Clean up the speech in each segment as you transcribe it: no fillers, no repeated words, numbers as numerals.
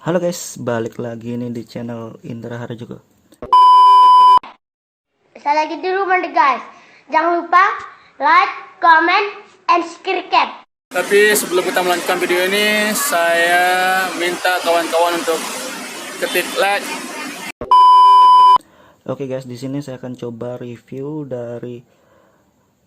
Halo guys, balik lagi nih di channel Indra Harjoko. Saya lagi di rumah nih guys. Jangan lupa like, comment, and subscribe. Tapi sebelum kita melanjutkan video ini, saya minta kawan-kawan untuk ketik like. Oke guys, di sini saya akan coba review dari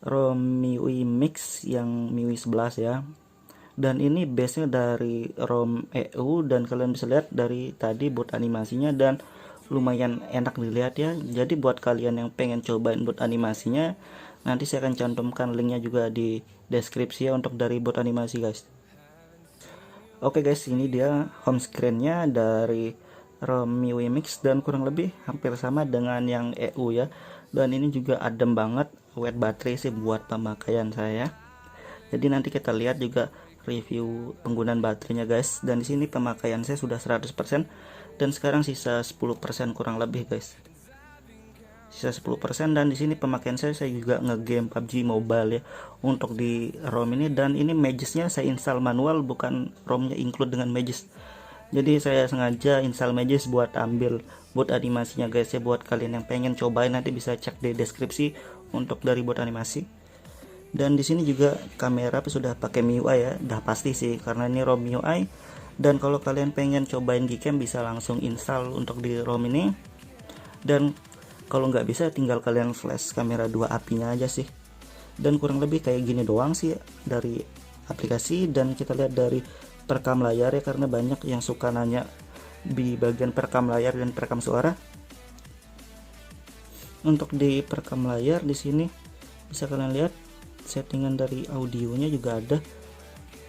ROM MIUI Mix yang MIUI 11 ya. Dan ini base-nya dari ROM EU dan kalian bisa lihat dari tadi boot animasinya dan lumayan enak dilihat ya. Jadi buat kalian yang pengen cobain boot animasinya, nanti saya akan cantumkan linknya juga di deskripsi ya untuk dari boot animasi guys. Oke guys, ini dia home screen-nya dari ROM MIUI Mix dan kurang lebih hampir sama dengan yang EU ya. Dan ini juga adem banget, wet baterai sih buat pemakaian saya. Jadi nanti kita lihat juga review penggunaan baterainya guys. Dan di sini pemakaian saya sudah 100% dan sekarang sisa 10% kurang lebih guys. Sisa 10% dan di sini pemakaian saya juga ngegame PUBG Mobile ya untuk di ROM ini. Dan ini Magisnya saya install manual, bukan ROM-nya include dengan Magis. Jadi saya sengaja install Magis buat ambil boot animasinya guys ya. Buat kalian yang pengen cobain nanti bisa cek di deskripsi untuk dari boot animasi. Dan di sini juga kamera sudah pakai MIUI ya, udah pasti sih karena ini ROM MIUI. Dan kalau kalian pengen cobain Gcam bisa langsung install untuk di ROM ini. Dan kalau nggak bisa tinggal kalian flash kamera 2 apinya aja sih. Dan kurang lebih kayak gini doang sih dari aplikasi. Dan kita lihat dari perekam layar ya, karena banyak yang suka nanya di bagian perekam layar dan perekam suara. Untuk di perekam layar di sini bisa kalian lihat settingan dari audionya juga ada,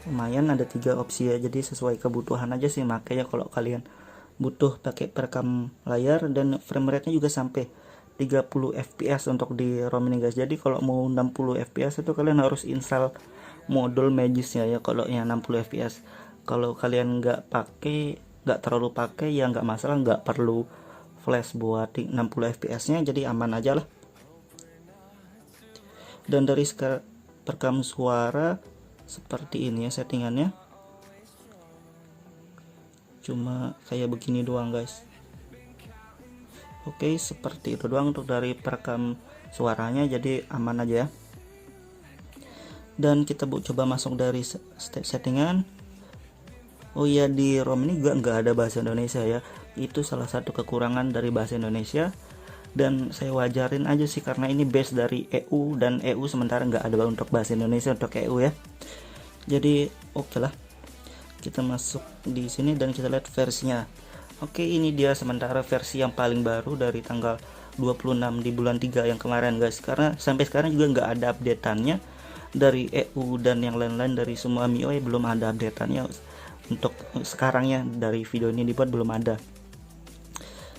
lumayan ada 3 opsi ya, jadi sesuai kebutuhan aja sih. Makanya kalau kalian butuh pakai perekam layar dan frame rate nya juga sampai 30 fps untuk di ROM ini guys. Jadi kalau mau 60 fps itu kalian harus install modul Magisnya ya kalau yang 60 fps. Kalau kalian nggak terlalu pakai ya nggak masalah, nggak perlu flash buat 60 fps nya, jadi aman aja lah. Dan dari perekam suara seperti ini ya settingannya, cuma kayak begini doang guys. Oke, seperti itu doang untuk dari perekam suaranya, jadi aman aja ya. Dan kita coba masuk dari settingan. Oh iya, di ROM ini juga nggak ada bahasa Indonesia ya, itu salah satu kekurangan dari bahasa Indonesia. Dan saya wajarin aja sih karena ini base dari EU dan EU sementara nggak ada untuk bahasa Indonesia untuk EU ya. Jadi oke lah, kita masuk di sini dan kita lihat versinya. Oke, ini dia sementara versi yang paling baru dari tanggal 26 di bulan 3 yang kemarin guys. Karena sampai sekarang juga nggak ada updateannya dari EU dan yang lain-lain, dari semua MIUI belum ada updateannya untuk sekarangnya. Dari video ini dibuat belum ada.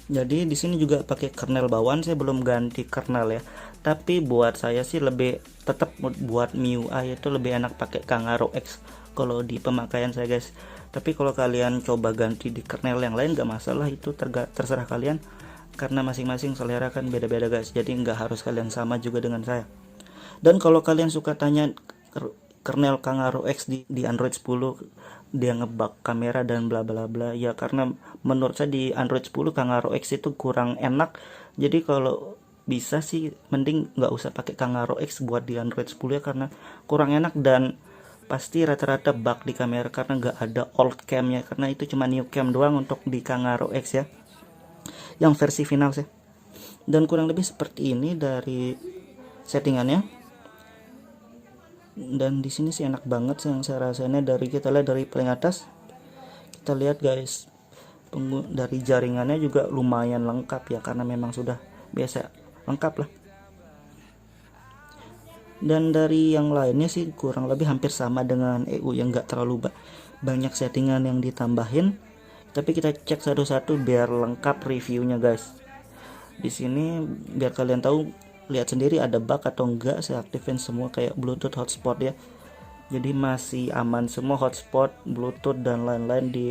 Jadi di sini juga pakai kernel bawaan, saya belum ganti kernel ya. Tapi buat saya sih lebih tetap buat MIUI itu lebih enak pakai Kangaroo X kalau di pemakaian saya guys. Tapi kalau kalian coba ganti di kernel yang lain gak masalah, itu terserah kalian karena masing-masing selera kan beda-beda guys. Jadi nggak harus kalian sama juga dengan saya. Dan kalau kalian suka tanya kernel Kangaroo X di Android 10 dia ngebug kamera dan bla bla bla ya, karena menurut saya di Android 10 Kangaroo X itu kurang enak. Jadi kalau bisa sih mending nggak usah pakai Kangaroo X buat di Android 10 ya, karena kurang enak dan pasti rata-rata bug di kamera karena nggak ada old camnya, karena itu cuma new cam doang untuk di Kangaroo X ya yang versi final sih. Dan kurang lebih seperti ini dari settingannya. Dan di sini sih enak banget sih yang saya rasanya. Dari kita lihat dari paling atas, kita lihat guys dari jaringannya juga lumayan lengkap ya, karena memang sudah biasa lengkap lah. Dan dari yang lainnya sih kurang lebih hampir sama dengan EU yang nggak terlalu banyak settingan yang ditambahin. Tapi kita cek satu-satu biar lengkap reviewnya guys. Di sini biar kalian tahu, lihat sendiri ada bug atau enggak. Saya aktifin semua kayak Bluetooth hotspot ya, jadi masih aman semua hotspot, Bluetooth dan lain-lain di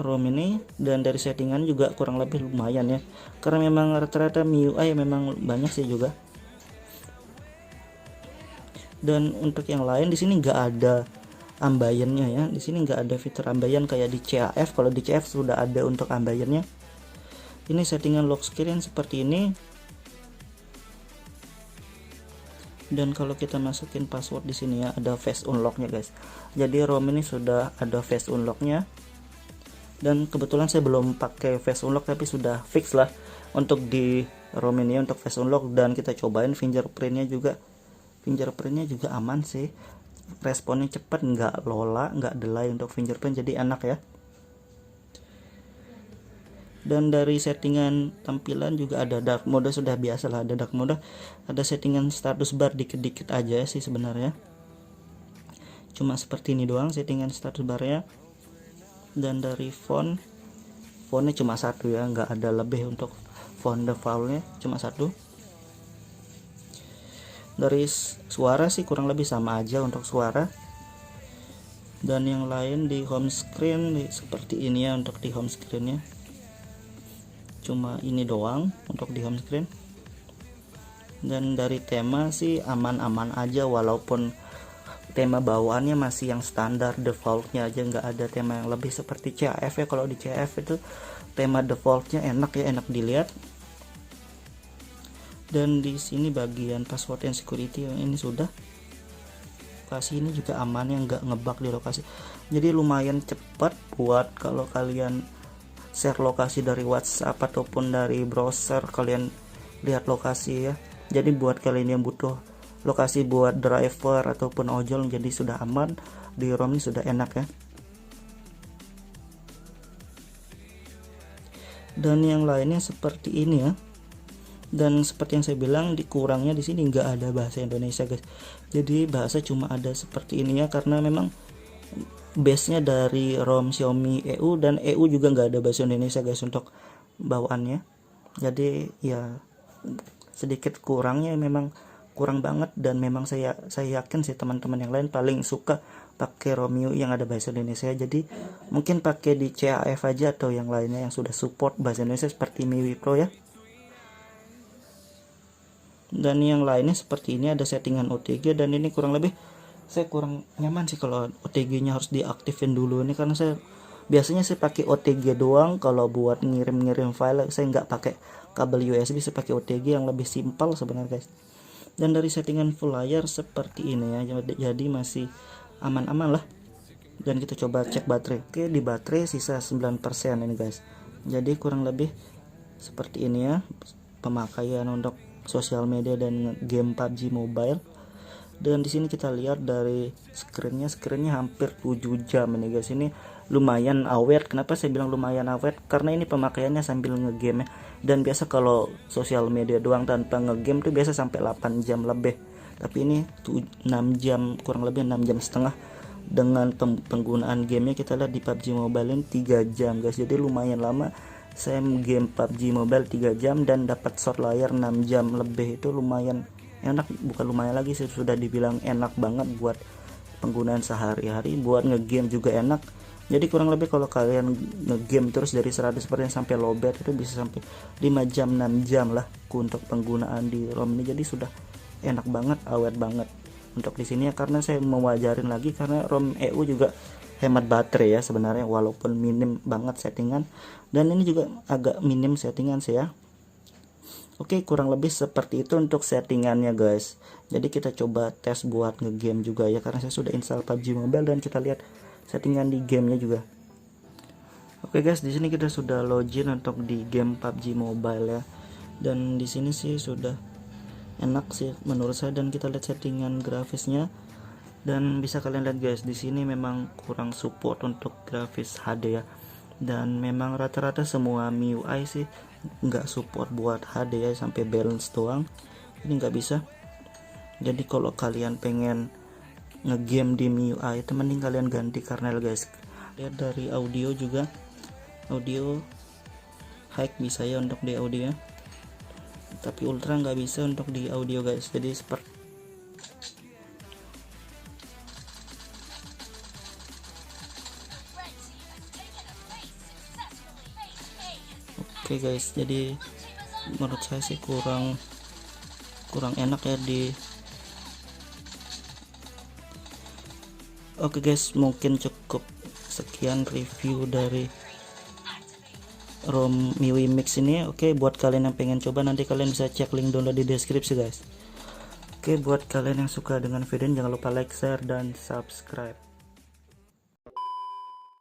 ROM ini. Dan dari settingan juga kurang lebih lumayan ya, karena memang rata-rata MIUI memang banyak sih juga. Dan untuk yang lain di sini nggak ada ambiennya ya. Di sini nggak ada fitur ambien kayak di CAF. Kalau di CAF sudah ada untuk ambiennya. Ini settingan lock screen seperti ini. Dan kalau kita masukin password di sini ya, ada face unlocknya guys. Jadi ROM ini sudah ada face unlocknya. Dan kebetulan saya belum pakai face unlock, tapi sudah fix lah untuk di ROM ini untuk face unlock. Dan kita cobain fingerprintnya juga. Fingerprintnya juga aman sih. Responnya cepat, nggak lola, nggak delay untuk fingerprint, jadi enak ya. Dan dari settingan tampilan juga ada dark mode, sudah biasa lah ada dark mode. Ada settingan status bar dikit-dikit aja sih sebenarnya, cuma seperti ini doang settingan status barnya. Dan dari fontnya cuma satu ya, nggak ada lebih untuk font defaultnya, cuma satu. Dari suara sih kurang lebih sama aja untuk suara. Dan yang lain di home screen seperti ini ya untuk di home screennya, cuma ini doang untuk di home screen. Dan dari tema sih aman-aman aja, walaupun tema bawaannya masih yang standar defaultnya aja, nggak ada tema yang lebih seperti CAF ya. Kalau di CAF itu tema defaultnya enak ya, enak dilihat. Dan di sini bagian password and security ini sudah. Lokasi ini juga aman ya, nggak ngebug di lokasi. Jadi lumayan cepat buat kalau kalian share lokasi dari WhatsApp ataupun dari browser, kalian lihat lokasi ya. Jadi buat kalian yang butuh lokasi buat driver ataupun ojol, jadi sudah aman di ROM ini, sudah enak ya. Dan yang lainnya seperti ini ya. Dan seperti yang saya bilang, dikurangnya di sini nggak ada bahasa Indonesia guys. Jadi bahasa cuma ada seperti ini ya, karena memang base-nya dari ROM Xiaomi EU, dan EU juga nggak ada bahasa Indonesia guys untuk bawaannya. Jadi ya sedikit kurangnya, memang kurang banget. Dan memang saya yakin sih teman-teman yang lain paling suka pakai ROM EU yang ada bahasa Indonesia. Jadi mungkin pakai di CAF aja atau yang lainnya yang sudah support bahasa Indonesia seperti MIUI Pro ya. Dan yang lainnya seperti ini, ada settingan OTG. Dan ini kurang lebih saya kurang nyaman sih kalau OTG-nya harus diaktifin dulu ini, karena saya biasanya saya pakai OTG doang kalau buat ngirim-ngirim file. Saya nggak pakai kabel USB, saya pakai OTG yang lebih simpel sebenarnya guys. Dan dari settingan full layar seperti ini ya, jadi masih aman-aman lah. Dan kita coba cek baterai. Oke, di baterai sisa 9% ini guys. Jadi kurang lebih seperti ini ya pemakaian untuk sosial media dan game PUBG Mobile. Dan di sini kita lihat dari screennya hampir 7 jam ini guys. Ini lumayan awet. Kenapa saya bilang lumayan awet? Karena ini pemakaiannya sambil ngegame ya. Dan biasa kalau sosial media doang tanpa ngegame tuh biasa sampai 8 jam lebih. Tapi ini 6 jam, kurang lebih 6 jam setengah. Dengan penggunaan gamenya kita lihat di PUBG Mobile ini 3 jam guys. Jadi lumayan lama saya game PUBG Mobile 3 jam dan dapat short layar 6 jam lebih. Itu lumayan enak, bukan lumayan lagi, sudah dibilang enak banget buat penggunaan sehari-hari. Buat ngegame juga enak. Jadi kurang lebih kalau kalian ngegame terus dari 100% sampai lowbat itu bisa sampai 5 jam 6 jam lah untuk penggunaan di ROM ini. Jadi sudah enak banget, awet banget untuk di sini ya. Karena saya mewajarin lagi karena ROM EU juga hemat baterai ya sebenarnya, walaupun minim banget settingan. Dan ini juga agak minim settingan sih ya. Oke, kurang lebih seperti itu untuk settingannya guys. Jadi kita coba tes buat ngegame juga ya, karena saya sudah install PUBG Mobile dan kita lihat settingan di gamenya juga. Oke guys, di sini kita sudah login untuk di game PUBG Mobile ya. Dan di sini sih sudah enak sih menurut saya. Dan kita lihat settingan grafisnya. Dan bisa kalian lihat guys, di sini memang kurang support untuk grafis HD ya. Dan memang rata-rata semua MIUI sih nggak support buat HD ya, sampai balance doang. Ini nggak bisa. Jadi kalau kalian pengen ngegame di MIUI itu mending kalian ganti kernel guys. Lihat dari audio juga, audio high bisa ya untuk di audio, tapi ultra nggak bisa untuk di audio guys. Jadi seperti oke guys, jadi menurut saya sih kurang enak ya Oke guys, mungkin cukup sekian review dari ROM MIUI Mix ini. Oke, buat kalian yang pengen coba, nanti kalian bisa cek link download di deskripsi guys. Oke, buat kalian yang suka dengan video ini, jangan lupa like, share, dan subscribe.